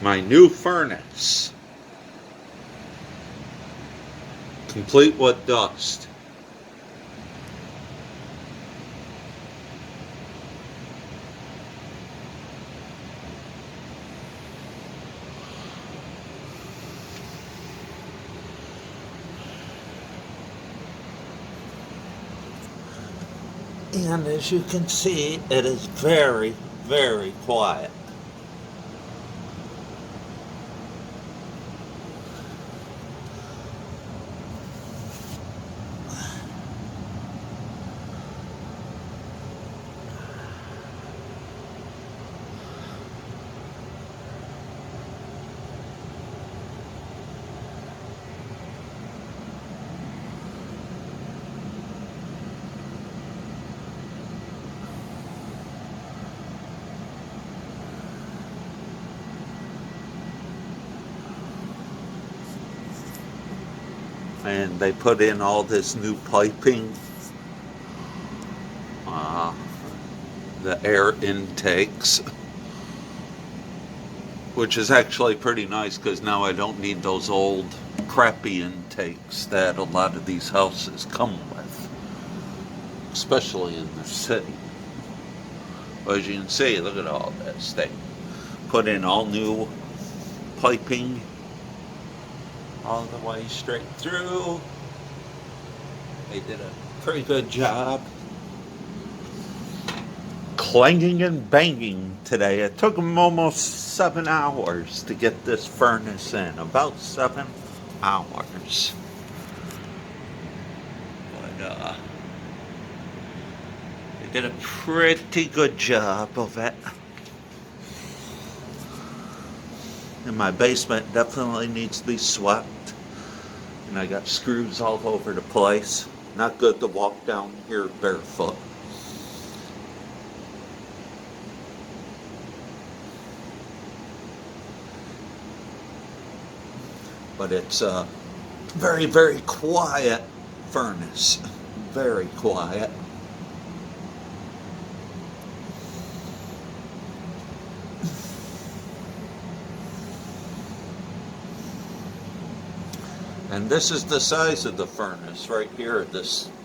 My new furnace, complete with dust. And as you can see, it is very, very quiet. And they put in all this new piping, the air intakes, which is actually pretty nice because now I don't need those old crappy intakes that a lot of these houses come with, especially in the city. As you can see, look at all this. They put in all new piping all the way straight through. They did a pretty good job. Clanging and banging today. It took them almost 7 hours to get this furnace in. About 7 hours. But they did a pretty good job of it. And my basement definitely needs to be swept. And I got screws all over the place. Not good to walk down here barefoot. But it's a very, very quiet furnace. Very quiet. And this is the size of the furnace right here. This